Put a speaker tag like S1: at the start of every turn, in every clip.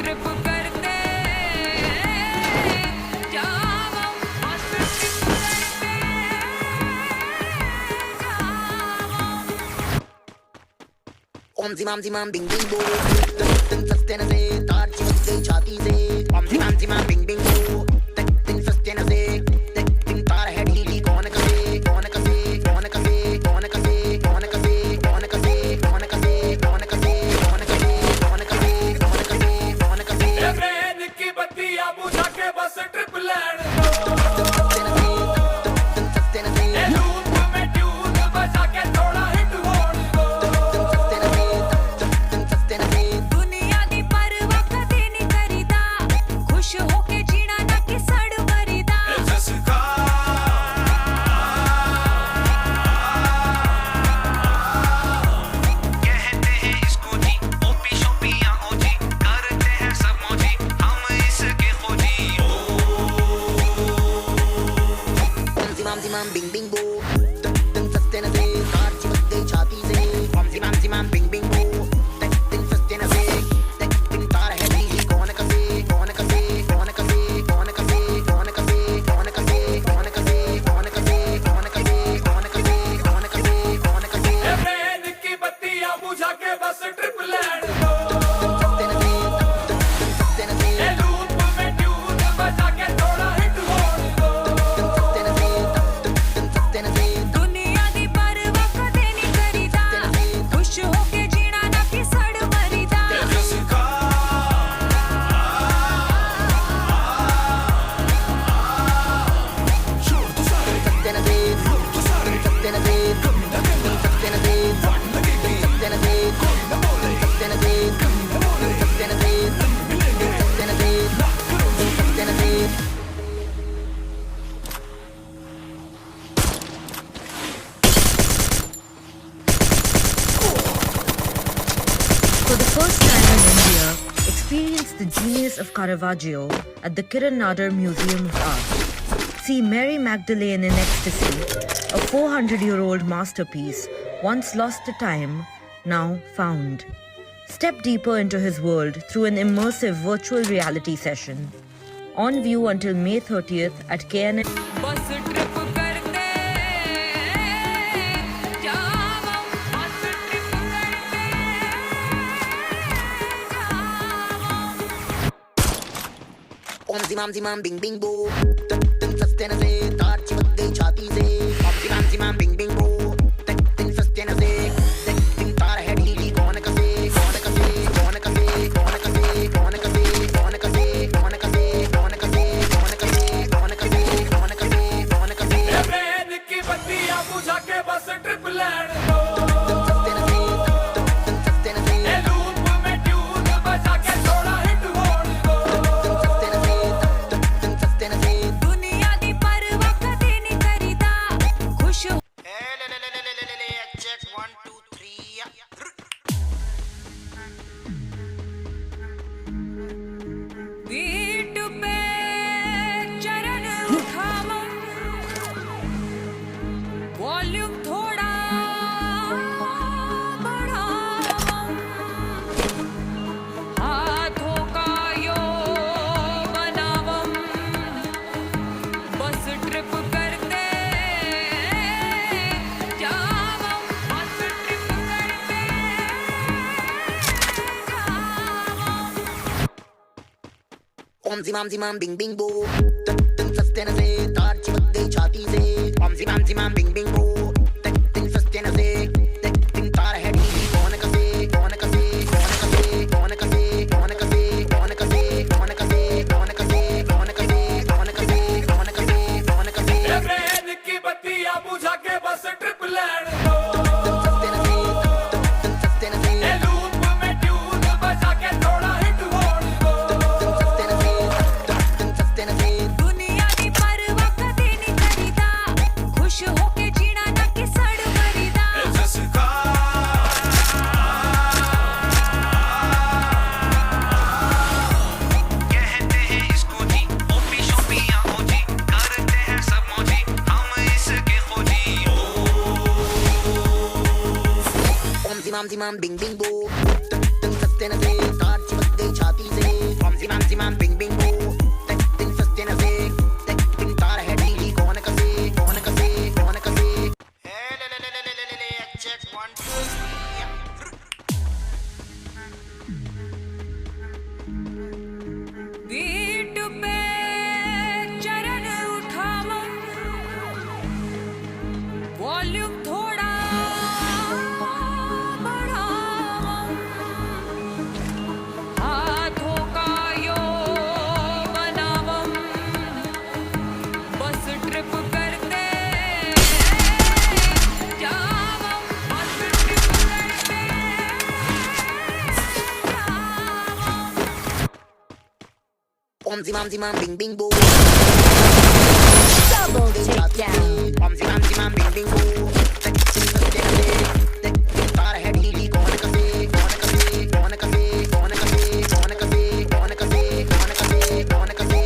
S1: Trip करते जाओ, बस ट्रिप करते जाओ।
S2: ओम जिमाम जिमाम बिंग बिंग बो, दिन सस्ते न से तार चिपक गई छाती से। ओम जिमाम जिमाम बिंग बिंग बो, दिन सस्ते न से दिन तार है ढीली। कौन कसे कौन कसे कौन कसे कौन कसे कौन कसे कौन कसे कौन कसे कौन कसे कौन कसे कौन कसे कौन कसे कौन कसे।
S3: ए ब्रेन की बत्तियां बुझा के बस ट्रिप लैंड दो।
S2: सस्ते न से सस्ते न से
S3: ए लूप में ट्यून बजा के थोड़ा हिट होने दो।
S2: सस्ते न से सस्ते न से।
S1: दुनिया दी परवाह कदे नहीं करीदा, खुश होके जीना ना कि सड़ मरीदा।
S3: जिसका
S4: कहते हैं इसको जी ओपी शोपियां ओजी, करते हैं सब मौजी हम इसके खोजी।
S2: ओम जिमाम जिमाम बिंग बिंग बो, दिन सस्ते न से तार चिपक गई छाती से। ओम जिमाम जिमाम बिंग बिंग बो, दिन सस्ते न से दिन तार है ढीली। कौन कसे कौन कसे कौन कसे कौन कसे कौन कसे कौन कसे कौन कसे कौन कसे कौन कसे कौन कसे कौन कसे कौन कसे।
S3: ए ब्रेन की बत्तियां बुझा के बस ट्रिप लैंड दो।
S2: सस्ते न से सस्ते न से।
S3: ए लूप में ट्यून बजा के थोड़ा हिट होने दो।
S2: सस्ते न से सस्ते न से।
S1: दुनिया दी परवाह कदे नहीं करीदा, खुश होके जीना ना कि सड़ मरीदा।
S3: जिसका
S2: सस्ते न से सस्ते न से सस्ते न से सस्ते न से सस्ते न से सस्ते न से सस्ते न से सस्ते न से।
S5: For the first time in India, experience the genius of Caravaggio at the Kiran Nadar Museum of Art. See Mary Magdalene in Ecstasy, a 400-year-old masterpiece, once lost to time, now found. Step deeper into his world through an immersive virtual reality session. On view until May 30th at KNN.
S1: बस trip करते जाओ, बस trip करते जाओ।
S2: ओम जिमाम जिमाम Bing Bing बो, दिन सस्ते न से तार चिपक गई छाती से। ओम जिमाम जिमाम बिंग बिंग बो, दिन सस्ते न से दिन तार है ढीली। कौन कसे कौन कसे कौन कसे कौन कसे कौन कसे कौन कसे कौन कसे कौन कसे कौन कसे कौन कसे कौन कसे कौन कसे।
S3: ए ब्रेन की बत्तियां बुझा के बस ट्रिप लैंड दो।
S2: सस्ते न से सस्ते न से।
S3: ए लूप में ट्यून बजा के थोड़ा हिट होने दो।
S2: सस्ते न से सस्ते न से।
S1: दुनिया दी परवाह कदे नहीं करीदा, खुश
S4: चेक 1 2 3
S1: पीठ पे चरण उठाओ, वॉल्यूम थोड़ा बढ़ाओ, हाथों का योग बनाओ, बस ट्रिप करते जाओ, बस ट्रिप करते जाओ।
S2: ओम जिमाम जिमाम बिंग बिंग बो, दिन सस्ते न से तार चिपक गई छाती से। ओम जिमाम जिमाम बिंग बिंग बो, दिन सस्ते न से दिन तार है ढीली। कौन कसे कौन कसे कौन कसे कौन कसे कौन कसे कौन कसे कौन कसे कौन कसे कौन कसे कौन कसे कौन कसे कौन कसे।
S3: ए ब्रेन की बत्तियां बुझा के बस ट्रिप लैंड दो।
S2: सस्ते न से सस्ते न से।
S3: ए लूप में ट्यून बजा के थोड़ा हिट होने दो।
S2: सस्ते न से सस्ते न से।
S1: दुनिया दी परवाह कदे नहीं करीदा, खुश होके जीना ना कि सड़ मरीदा।
S3: जिसका
S4: कहते हैं इसको जी ओपी शोपियां ओजी, करते हैं सब मौजी हम इसके खोजी।
S2: ओम जिमाम जिमाम बिंग बिंग बो, दिन सस्ते न से तार चिपक गई छाती से। Om zimam zimam bing bing boo.
S6: Double takedown.
S2: Om zimam zimam bing bing boo. तार है ढीली कौन कसे कौन कसे कौन कसे कौन कसे कौन कसे कौन कसे कौन कसे कौन कसे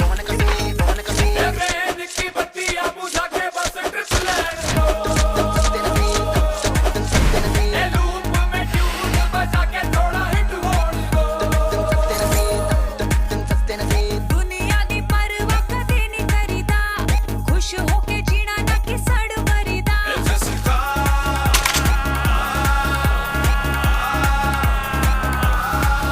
S2: कौन कसे कौन कसे
S3: ट्रेन की बत्तियां बुझा के बस ट्रिप लैंड दो ए लूप में ट्यून बजा के थोड़ा हिट होने दो
S1: दुनिया दी परवाह कदे नहीं करीदा खुश होके जीना ना कि सड़ मरीदा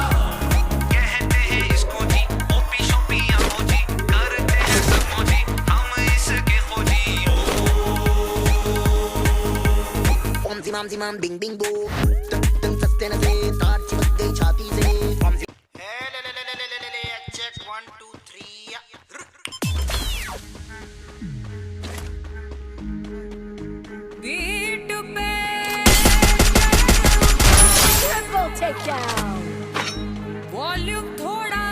S4: कहते हैं इसको जी ओपी शोपी आमोजी करते हैं सब मोजी हम इसके खोजी
S2: Om zimam zimam bing bing boo. सस्ते न से तार चिपक गई छाती से Om zim ले check 1 2 3
S1: बीट पे
S6: Triple takedown.
S1: वॉल्यूम थोड़ा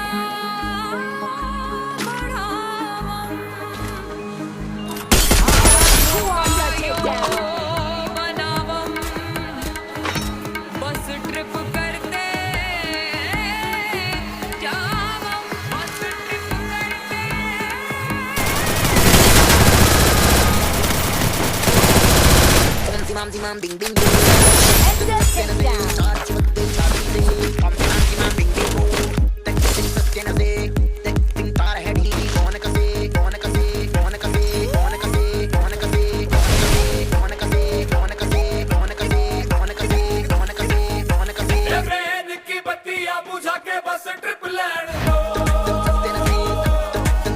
S1: बढ़ावा
S6: Quadra takedown.
S1: बनावम बस ट्रिप करते जावम बस ट्रिप करते
S2: Om zimam zimam bing bing boo.
S6: Extra takedown.
S2: तार चिपक गई छाती से Om zimam zimam bing bing boo. सस्ते न से तार है ढीली कौन कसे कौन कसे कौन कसे कौन कसे कौन कसे कौन कसे कौन कसे कौन कसे कौन कसे कौन कसे कौन कसे
S3: ट्रेन की बत्तियां बुझा के बस ट्रिप लैंड दो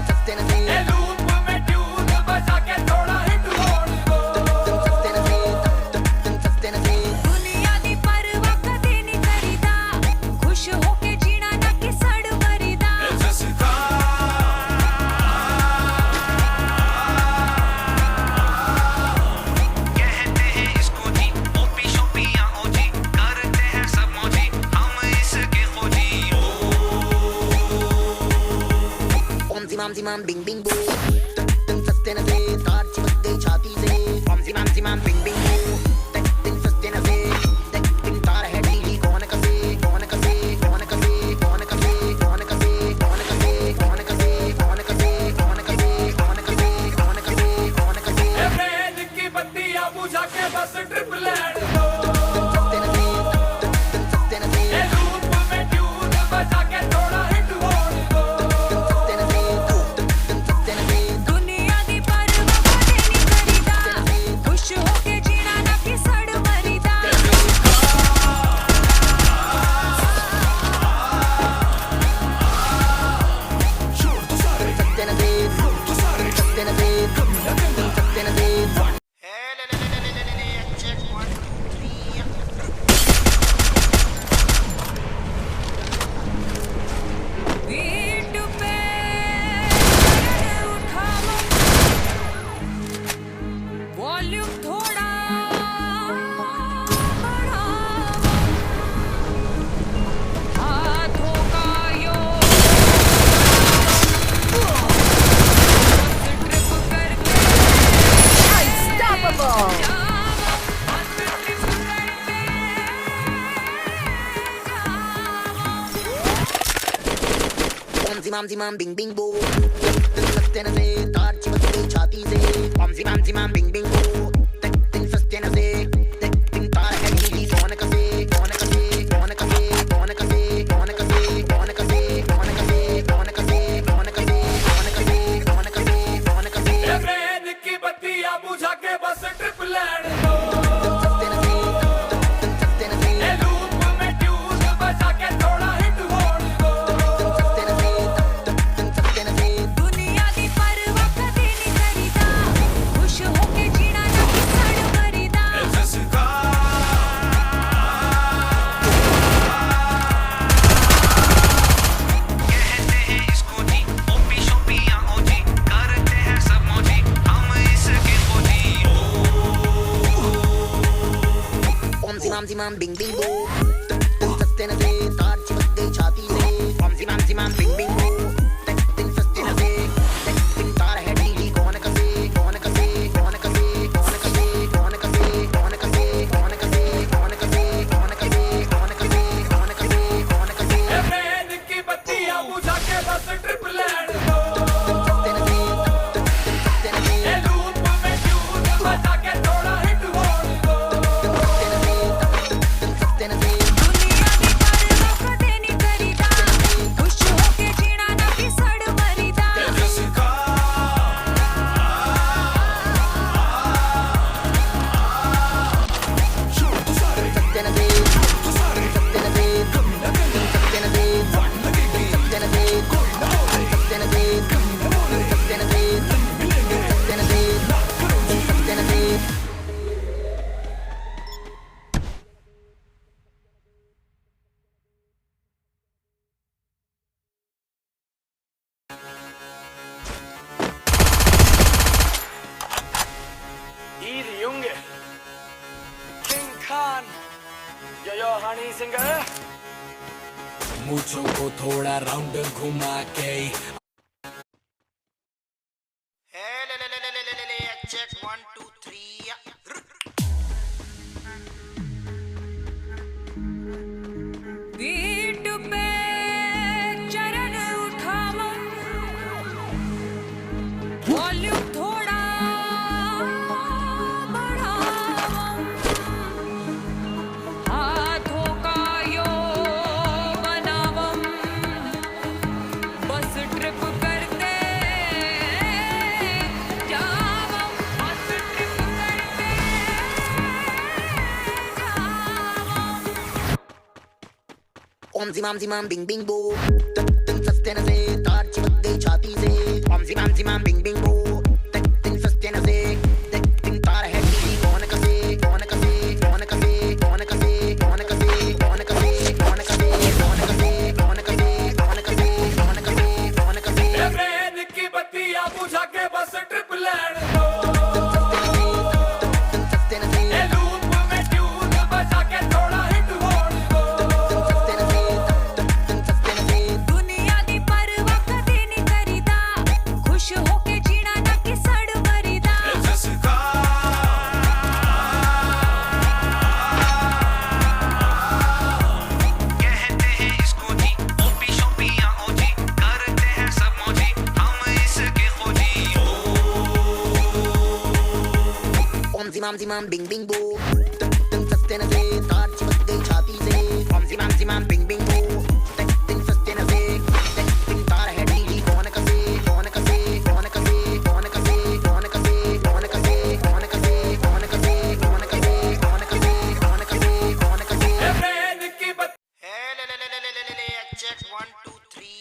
S2: सस्ते न से
S3: ए लूप में ट्यून बजा के थोड़ा हिट होने दो
S2: सस्ते न से
S1: दुनिया दी परवाह कदे नहीं करीदा खुश होके जीना ना कि सड़ मरीदा
S4: कहते हैं इसको जी ओपी शोपी आमोजी करते हैं सब मोजी हम इसके खोजी
S2: Om zimam zimam bing bing boo. सस्ते न से तार चिपक गई छाती से Om zimam zimam bing bing boo. सस्ते न से तार है ढीली कौन कसे कौन कसे कौन कसे कौन कसे कौन कसे कौन कसे कौन कसे कौन कसे कौन कसे कौन कसे कौन कसे कौन कसे
S3: ट्रेन की बत्तियां बुझा के बस ट्रिप लैंड दो
S2: सस्ते न से
S3: ए लूप में ट्यून बजा के थोड़ा हिट होने दो
S2: सस्ते न से
S1: दुनिया दी परवाह कदे नहीं करीदा खुश होके जीना ना कि सड़ मरीदा
S2: सस्ते न से सस्ते न से सस्ते न से check 1 2 3
S1: बीट पे उठावा वॉल्यूम थोड़ा बढ़ावा हाथों का योग ट्रिप करके
S6: Unstoppable.
S2: Om zimam zimam bing bing boo. सस्ते न से तार चिपक गई छाती से Om zimam zimam bing bing boo. सस्ते न से तार है ढीली कौन कसे कौन कसे कौन कसे कौन कसे कौन कसे कौन कसे कौन कसे कौन कसे कौन कसे कौन कसे कौन कसे कौन कसे
S3: ट्रेन की बत्तियां बुझा के बस ट्रिप लैंड दो
S2: सस्ते न से
S3: ए लूप में ट्यून बजा के थोड़ा हिट होने दो
S2: सस्ते न से
S1: दुनिया दी परवाह कदे नहीं करीदा खुश होके जीना ना कि सड़ मरीदा
S4: कहते हैं इसको जी ओपी शोपी आमोजी करते हैं सब मोजी हम इसके खोजी
S2: Om zimam zimam bing bing boo. सस्ते न से तार चिपक गई छाती से Om zimam zimam
S3: रानी सिंह मूछों को थोड़ा राउंड घुमा के
S2: Check 1 2 3
S1: पीठ पे चरण उठाओ वॉल्यूम थोड़ा बढ़ाओ हाथों का योग बनाओ बस ट्रिप करते जाओ बस ट्रिप करते जाओ
S2: ओम जिमाम जिमाम बिंग बिंग बो तक तक सस्ते न से तार चिपक गई छाती से ओम जिमाम बिंग बिंग बो तक तक सस्ते न से तक तक तार है टीवी कौन कसे कौन कसे कौन कसे कौन कसे कौन कसे कौन कसे कौन कसे कौन कसे कौन कसे कौन कसे कौन कसे कौन कसे
S3: ब्रेन की बत्तियां बुझा के बस ट्रिप लैंड दो
S2: सस्ते न से
S3: ए लूप में ट्यून बजा के थोड़ा हिट होने दो
S2: सस्ते न से सस्ते न से
S1: दुनिया दी परवाह कदे नहीं करीदा खुश होके जीना ना कि सड़ मरीदा
S4: जिसका कहते हैं इसको जी ओपी शोपी या ओजी करते हैं सब मौजी हम इसके खोजी
S2: ओम जिमाम बिंग बिंग बो तक तक सस्ते न से तार चिपक गई छाती से ओम जिमाम बिंग बिंग बो तक तक सस्ते न से तक तक तार है टीवी कौन कसे कौन कसे कौन कसे कौन कसे कौन कसे कौन कसे कौन कसे कौन कसे कौन कसे कौन कसे कौन कसे कौन कसे
S3: ब्रेन की
S2: चेक 1 2 3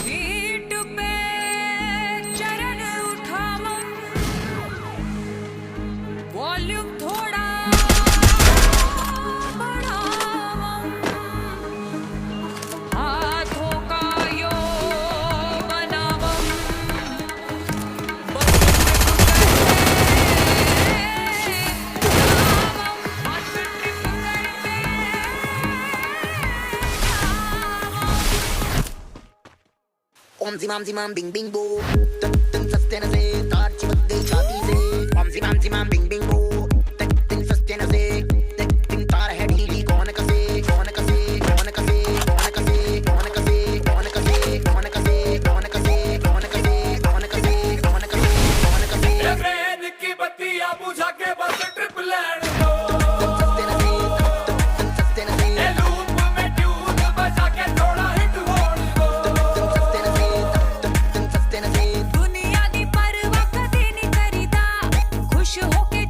S1: पीठ पे चरण उठाओ वॉल्यूम थोड़ा बढ़ाओ हाथों का योग बनाओ बस ट्रिप करते जाओ
S2: ओम जिमाम बिंग बिंग बो तक तक सस्ते न से तार चिपक गई छाती से ओम जिमाम बिंग बिंग बो तक तक सस्ते न से तक तक तार है टीवी कौन कसे कौन कसे कौन कसे कौन कसे कौन कसे कौन कसे कौन कसे कौन कसे कौन कसे कौन कसे कौन कसे कौन कसे
S3: ब्रेन की बत्तियां बुझा के बस ट्रिप लैंड दो
S2: सस्ते न से सस्ते न से
S3: ए लूप में ट्यून बजा के थोड़ा हिट होने दो
S2: सस्ते न से सस्ते न से
S1: दुनिया दी परवाह कदे नहीं करीदा खुश होके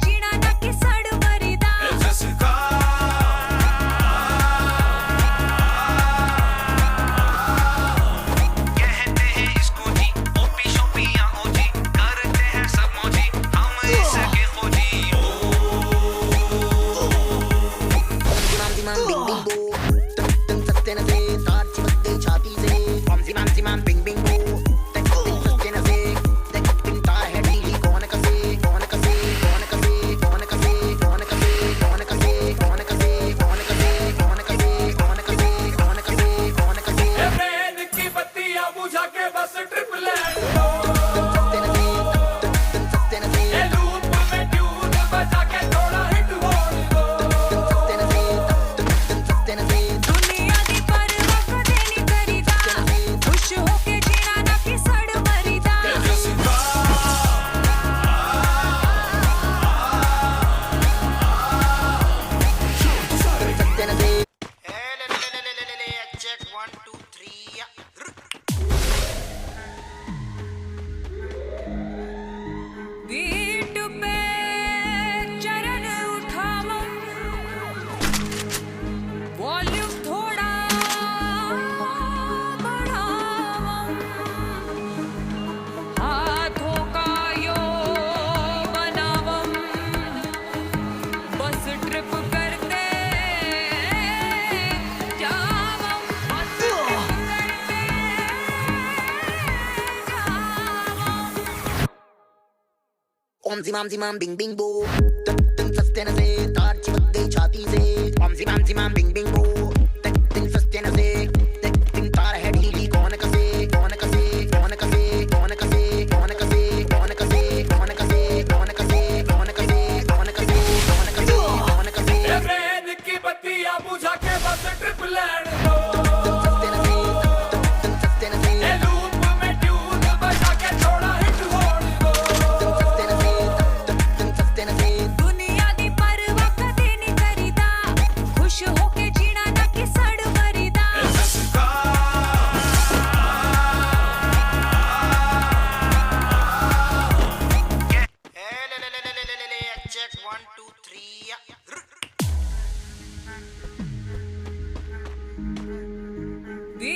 S2: ओम जिमाम जिमाम बिंग बिंग बो तिल सस्ते न से तार चिपक गई छाती से ओम जिमाम जिमाम बिंग बिंग बो तिल सस्ते न से तार है ढीली कौन कसे कौन कसे कौन कसे कौन कसे कौन कसे कौन कसे कौन कसे कौन कसे कौन कसे कौन कसे कौन कसे कौन कसे
S3: ए ब्रेन की बत्तियां बुझा के बस ट्रिप लैंड दो
S2: सस्ते न से
S3: ए लूप में ट्यून बजा के थोड़ा हिट होने दो
S2: सस्ते न से
S1: दुनिया दी परवाह कदे नहीं करीदा खुश होके जीना ना कि सड़ मरीदा
S2: चेक 1 2 3
S1: दी